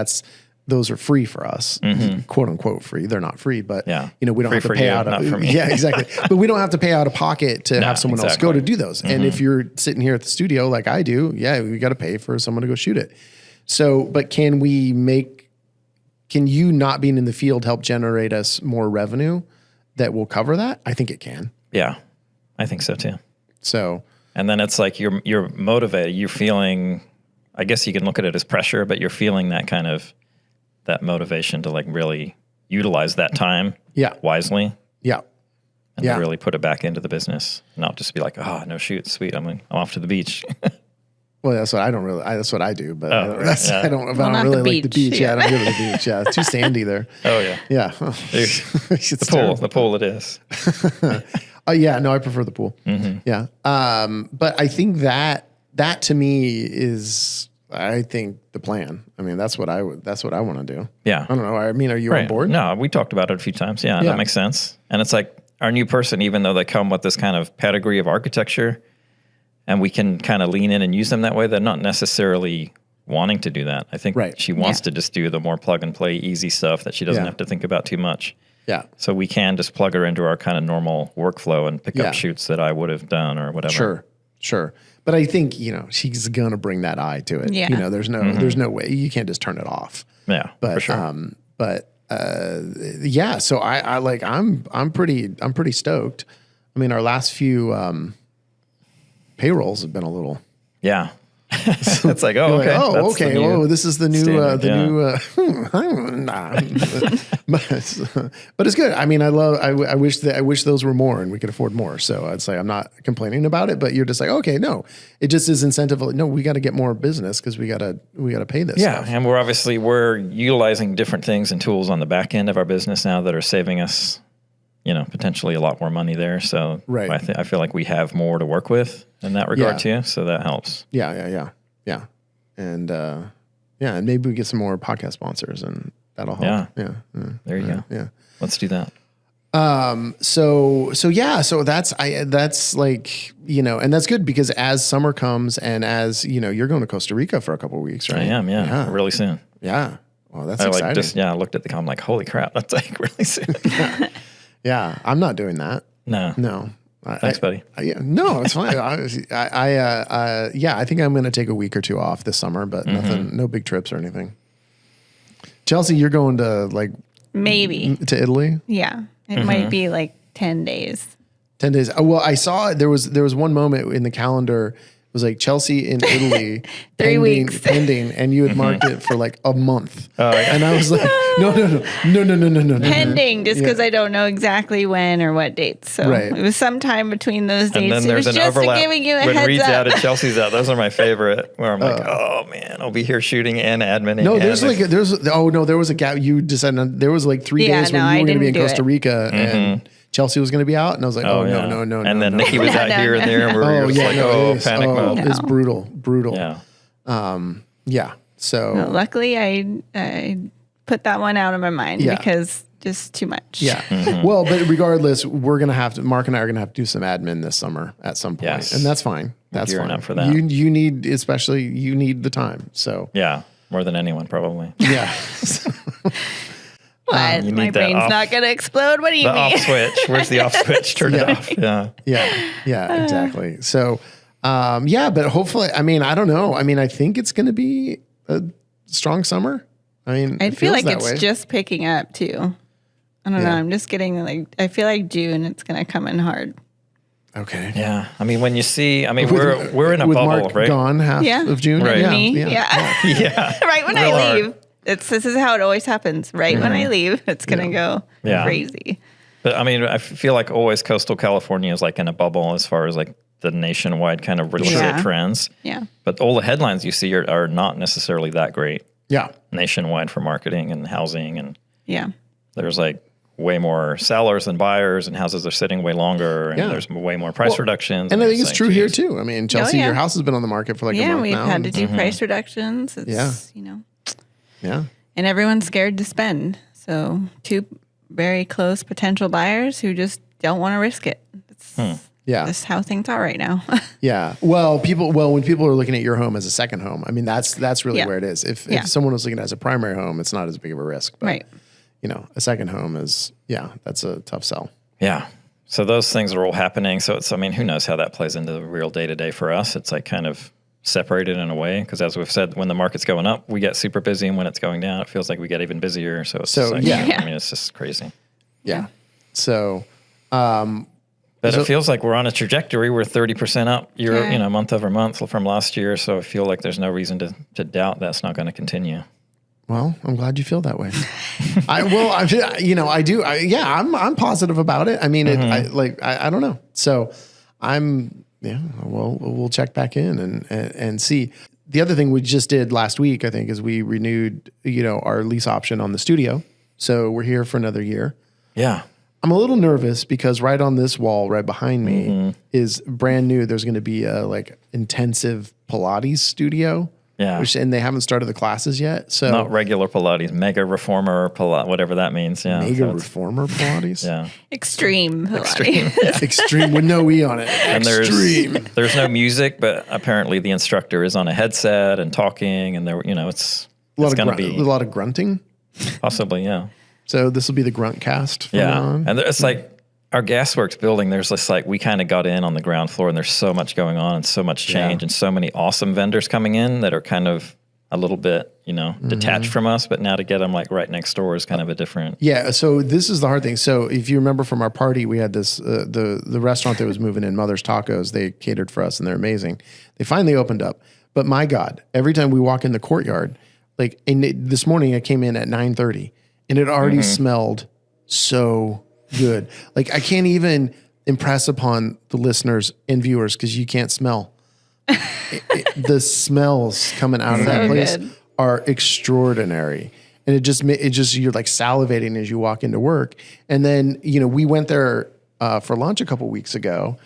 those are free for us, quote unquote free. They're not free, but we don't free have to pay out. Not for me. Yeah, exactly. But we don't have to pay out of pocket to have someone else go to do those. And if you're sitting here at the studio like I do, we got to pay for someone to go shoot it. So, but can you not being in the field help generate us more revenue that will cover that? I think it can. Yeah, I think so too. So, and then it's like you're motivated. You're feeling, I guess you can look at it as pressure, but you're feeling that kind of that motivation to like really utilize that time wisely. Yeah. And to really put it back into the business, not just be like, oh, no shoot, sweet. I'm off to the beach. Well, that's what I don't really, that's what I do, but I don't really like the beach. Yeah. I don't go to the beach. Yeah. It's too sandy there. Oh yeah. Yeah. The pool it is. No, I prefer the pool. Yeah. But I think that to me is, I think the plan. I mean, that's what I want to do. Yeah. I don't know. I mean, are you on board? No, we talked about it a few times. Yeah, that makes sense. And it's like our new person, even though they come with this kind of pedigree of architecture and we can kind of lean in and use them that way, they're not necessarily wanting to do that. I think she wants to just do the more plug and play easy stuff that she doesn't have to think about too much. Yeah. So we can just plug her into our kind of normal workflow and pick up shoots that I would have done or whatever. Sure. But I think, she's going to bring that eye to it. Yeah. There's no way you can't just turn it off. Yeah. But, for sure. So I'm pretty stoked. I mean, our last few, payrolls have been a little, it's like, oh, okay. Okay. Oh, this is the new, but it's good. I mean, I wish those were more and we could afford more. So I'd say I'm not complaining about it, but you're just like, okay, no, it just is incentive. No, we got to get more business because we got to pay this. Yeah. stuff. And we're utilizing different things and tools on the back end of our business now that are saving us, potentially a lot more money there. So I feel like we have more to work with in that regard too. So that helps. Yeah. And, and maybe we get some more podcast sponsors and that'll help. Yeah. There you go. Yeah. Let's do that. So that's like, and that's good because as summer comes and as, you're going to Costa Rica for a couple of weeks, right? I am. Yeah. Really soon. Yeah. Well, that's exciting. I looked at I'm like, holy crap. That's like really soon. Yeah. I'm not doing that. No. Thanks, buddy. No, it's fine. I think I'm going to take a week or two off this summer, but no big trips or anything. Chelsea, you're going to maybe to Italy? Yeah. It might be like 10 days. 10 days. Well, I saw there was one moment in the calendar. It was like Chelsea in Italy, 3 weeks pending, and you had marked it for like a month. Oh, yeah. And I was like, no. Pending, just because I don't know exactly when or what dates. So it was sometime betwing those dates. And then there's it was an just overlap giving you a when heads Reed's up. out and Chelsea's out. Those are my favorite. Where I'm like, oh man, I'll be here shooting and adminning. No, there was a gap. You decided there was like 3 days when you were going to be in Costa Rica and Chelsea was going to be out, and I was like, no. And then Nikki was out here and there, and we're panic mode. It's brutal. Yeah. So well, luckily, I put that one out of my mind because just too much. Yeah. Well, but regardless, Mark and I are going to have to do some admin this summer at some point. Yes. And that's fine. That's Gearing fine. up for that. You need the time. So Yeah. More than anyone, probably. yeah. What? My brain's not going to explode. What do you The mean? off switch. Where's the off switch? Turn it off. Yeah. Yeah, exactly. So, but hopefully, I mean, I don't know. I mean, I think it's going to be a strong summer. I mean, I feel like it's way. just picking up too. I don't know. I'm just getting I feel like June, it's going to come in hard. Okay. Yeah. I mean, when you see, we're in a with bubble, Mark right? gone half of June. Right. Me? Yeah. Right when Real I hard. leave. This is how it always happens. Right when I leave, it's going to go crazy. But I mean, I feel like always coastal California is like in a bubble as far as like the nationwide kind of real estate trends. Yeah. But all the headlines you see are not necessarily that great nationwide for marketing and housing. And there's like way more sellers than buyers, and houses are sitting way longer, and there's way more price reductions. And I think it's true here too. I mean, Chelsea, your house has been on the market for like a month we've now. had to do price reductions. It's, Yeah. and everyone's scared to spend. So 2 very close potential buyers who just don't want to risk it. That's how things are right now. Yeah. Well, when people are looking at your home as a second home, I mean, that's really where it is. If someone was looking at it as a primary home, it's not as big of a risk. But, right. A second home is, that's a tough sell. Yeah. So those things are all happening. So I mean, who knows how that plays into the real day-to-day for us. It's like kind of separated in a way, because as we've said, when the market's going up, we get super busy, and when it's going down, it feels like we get even busier. So it's just like, I mean, it's just crazy. Yeah. So, but it feels like we're on a trajectory. We're 30% up month over month from last year. So I feel like there's no reason to doubt that's not going to continue. Well, I'm glad you feel that way. I do. I'm positive about it. I mean, I don't know. So we'll check back in and see. The other thing we just did last week, I think, is we renewed, our lease option on the studio. So we're here for another year. Yeah. I'm a little nervous because right on this wall, right behind me, is brand new. There's going to be a intensive Pilates studio. Yeah. And they haven't started the classes yet. So not regular Pilates, mega reformer Pilates, whatever that means. Yeah. Mega reformer Pilates. Yeah. Extreme Pilates. Extreme with no E on it. And there's no music, but apparently the instructor is on a headset and talking, and it's going to be a lot of grunting. Possibly, yeah. So this will be the grunt cast from now on. And it's like our Gasworks building, there's this we kind of got in on the ground floor, and there's so much going on and so much change and so many awesome vendors coming in that are kind of a little bit, detached from us. But now to get them right next door is kind of a different. Yeah. So this is the hard thing. So if you remember from our party, we had this, the restaurant that was moving in, Mother's Tacos, they catered for us and they're amazing. They finally opened up. But my God, every time we walk in the courtyard, this morning I came in at 9:30 and it already smelled so good. I can't even impress upon the listeners and viewers because you can't smell. The smells coming out of that place are extraordinary. And it just you're salivating as you walk into work. And then, we went there for lunch a couple weeks ago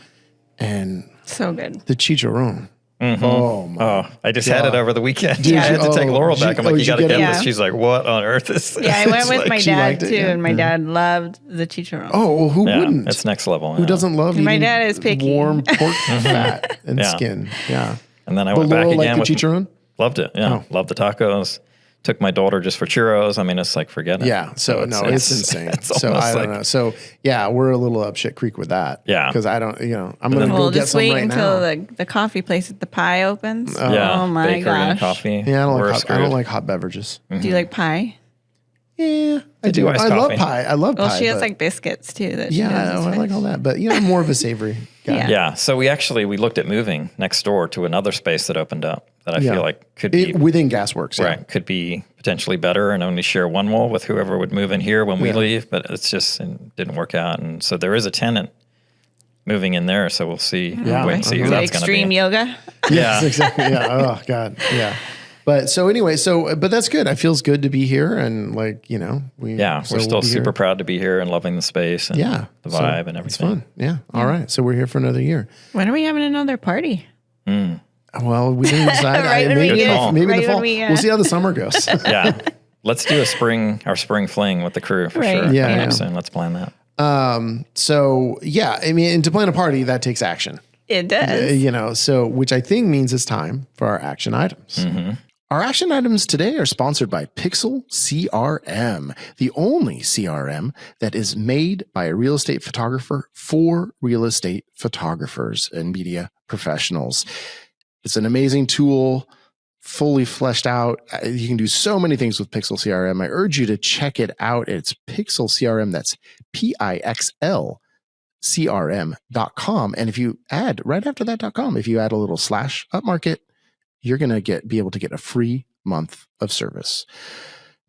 and so good. The chicharron. I just had it over the weekend. Dude, I had to take Laurel back. I'm like, you got to get this. Yeah. She's like, what on earth is this? Yeah, I went with my dad too, yeah. and my dad loved the chicharron. Oh, well, who wouldn't? It's next level. Who doesn't love my eating dad is picky. warm pork fat and skin? Yeah. And then I went back again with the chicharron? Loved it. Yeah. Loved the tacos. Took my daughter just for churros. I mean, it's forget it. Yeah. So it's insane. So I don't know. So yeah, we're a little up shit creek with that. Yeah. Because I don't, I'm going to go get some right now. We'll just wait until the coffee place at the pie opens. Yeah. Oh my bakery gosh. And coffee. Yeah. I don't like hot beverages. Do you like pie? Yeah, I do. iced I love coffee. pie. I love pie. Well, she has biscuits too. That she does. I like all that. But I'm more of a savory guy. Yeah. So we looked at moving next door to another space that opened up that I feel like could be within Gasworks. Right. Could be potentially better and only share one wall with whoever would move in here when we leave. But it didn't work out. And so there is a tenant moving in there. So we'll see. Yeah. Wait and see who that's going to be. Extreme yoga. Yes, exactly. Yeah. Oh God. Yeah. But so anyway, but that's good. It feels good to be here, and like we're still super proud to be here and loving the space and the vibe and everything. It's fun. Yeah. All right. So we're here for another year. When are we having another party? Well, we didn't decide. Maybe the fall. We'll see how the summer goes. Yeah. Let's do our spring fling with the crew for sure. Yeah. Soon. Let's plan that. So yeah, I mean, and to plan a party, that takes action. It does. So which I think means it's time for our action items. Mm-hmm. Our action items today are sponsored by Pixel CRM, the only CRM that is made by a real estate photographer for real estate photographers and media professionals. It's an amazing tool, fully fleshed out. You can do so many things with Pixel CRM. I urge you to check it out. It's Pixel CRM. That's PIXL CRM.com. And if you add right after that.com, if you add a little /Upmarket, you're going to be able to get a free month of service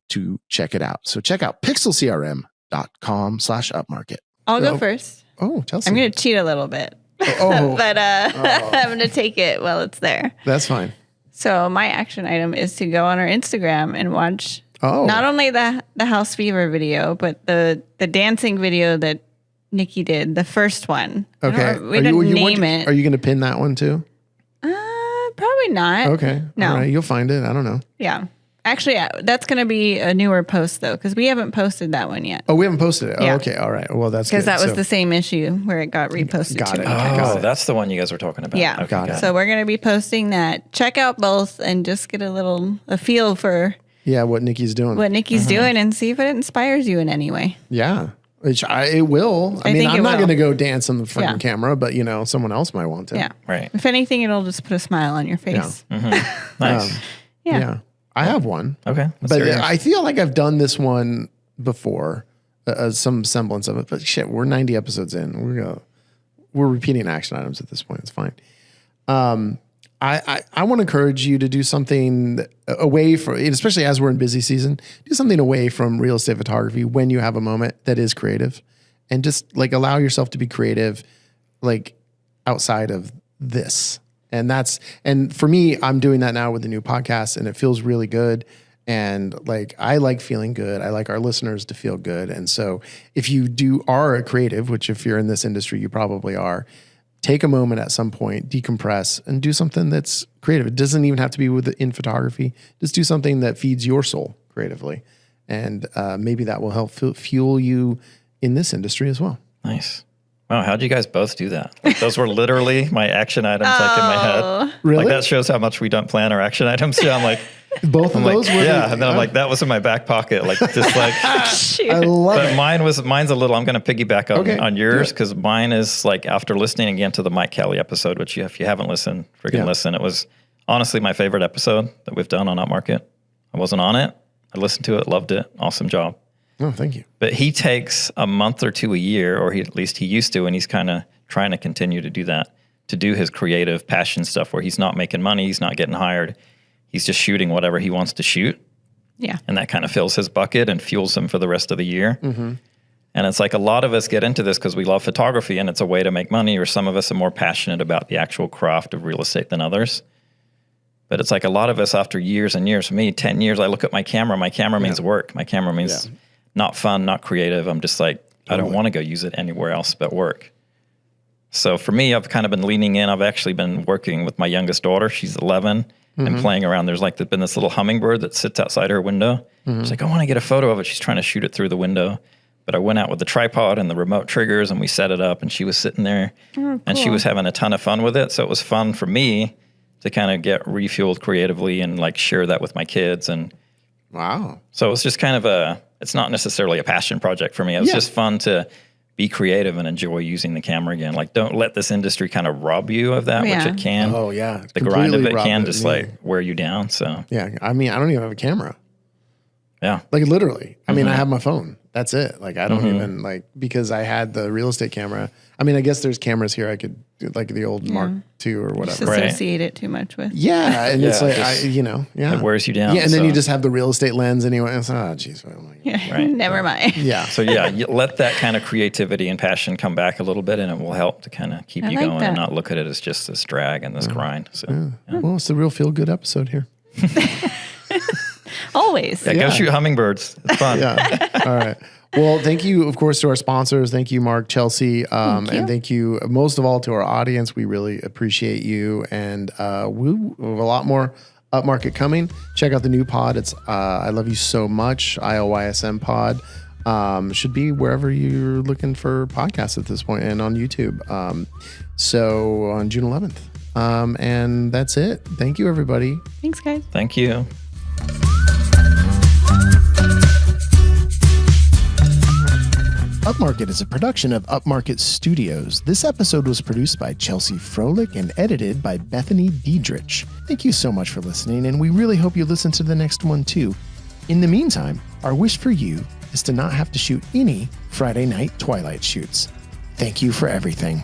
to check it out. So check out pixelcrm.com /Upmarket. I'll go first. Oh, Chelsea. I'm going to cheat a little bit. But I'm going to take it while it's there. That's fine. So my action item is to go on our Instagram and watch not only the House Fever video, but the dancing video that Nikki did, the first one. Okay. We didn't name it. Are you going to pin that one too? Probably not. Okay. No. All right. You'll find it. I don't know. Yeah. Actually, that's going to be a newer post, though, because we haven't posted that one yet. Oh, we haven't posted it? Yeah. Oh, okay. All right. Well, that's good. Because that was the same issue where it got reposted. Got it. Oh, that's the one you guys were talking about. Yeah. Okay, got it. So we're going to be posting that. Check out both and just get a feel for what Nikki's doing. what Nikki's doing and see if it inspires you in any way. Yeah. Which it will. I mean, I'm not going to go dance on the freaking camera, but someone else might want to. Yeah. Right. If anything, it'll just put a smile on your face. Mm-hmm. Nice. Yeah. I have one. Okay. But I feel like I've done this one before, some semblance of it. But shit, we're 90 episodes in. We're repeating action items at this point. It's fine. I want to encourage you to do something away from, especially as we're in busy season, do something away from real estate photography when you have a moment that is creative, and just like allow yourself to be creative, like outside of this. And for me, I'm doing that now with the new podcast, and it feels really good. And like, I like feeling good. I like our listeners to feel good. And so if you are a creative, which if you're in this industry, you probably are, take a moment at some point, decompress, and do something that's creative. It doesn't even have to be in photography. Just do something that feeds your soul creatively. And maybe that will help fuel you in this industry as well. Nice. Wow, how'd you guys both do that? Like, those were literally my action items like in my head. Really? Like that shows how much we don't plan our action items. Yeah, I'm like, both of those were and then I'm like, that was in my back pocket. Like just like I love it. Mine's a little, I'm gonna piggyback on yours because mine is like after listening again to the Mike Kelly episode, which if you haven't listened, listen. It was honestly my favorite episode that we've done on Upmarket. I wasn't on it. I listened to it, loved it. Awesome job. Oh, thank you. But he takes a month or two a year, or at least he used to, and he's kind of trying to continue to do that, to do his creative passion stuff where he's not making money, he's not getting hired. He's just shooting whatever he wants to shoot. Yeah. And that kind of fills his bucket and fuels him for the rest of the year. Mm-hmm. And it's like a lot of us get into this because we love photography and it's a way to make money, or some of us are more passionate about the actual craft of real estate than others. But it's like a lot of us after years and years, for me, 10 years, I look at my camera means work. My camera means not fun, not creative. I'm just like, I don't want to go use it anywhere else but work. So for me, I've kind of been leaning in. I've actually been working with my youngest daughter. She's 11 and playing around. There's been this little hummingbird that sits outside her window. She's like, I want to get a photo of it. She's trying to shoot it through the window. But I went out with the tripod and the remote triggers and we set it up and she was sitting there and she was having a ton of fun with it. So it was fun for me to kind of get refueled creatively and like share that with my kids. And wow. So it was just kind of it's not necessarily a passion project for me. It was just fun to be creative and enjoy using the camera again. Like, don't let this industry kind of rob you of that, which it can. Oh, yeah. The grind of it can just like wear you down. So, yeah. I mean, I don't even have a camera. Yeah. Like literally. I mean, I have my phone. That's it. Like, I don't even because I had the real estate camera. I mean, I guess there's cameras here I could do, like the old Mark II or whatever. Just associate it too much with. Yeah. And it's like, it wears you down. Yeah. And then you just have the real estate lens anyway. It's geez. Never mind. Yeah. So you let that kind of creativity and passion come back a little bit and it will help to kind of keep you going and not look at it as just this drag and this grind. So, Well, it's a real feel good episode here. Always. Yeah, go shoot hummingbirds. It's fun. Yeah. All right. Well, thank you, of course, to our sponsors. Thank you, Mark, Chelsea. And thank you most of all to our audience. We really appreciate you. And we have a lot more Upmarket coming. Check out the new pod. It's I Love You So Much, IOYSM pod. Should be wherever you're looking for podcasts at this point and on YouTube. So on June 11th. And that's it. Thank you, everybody. Thanks, guys. Thank you. Upmarket is a production of Upmarket Studios. This episode was produced by Chelsea Froelich and edited by Bethany Diedrich. Thank you so much for listening, and we really hope you listen to the next one too. In the meantime, our wish for you is to not have to shoot any Friday night Twilight shoots. Thank you for everything.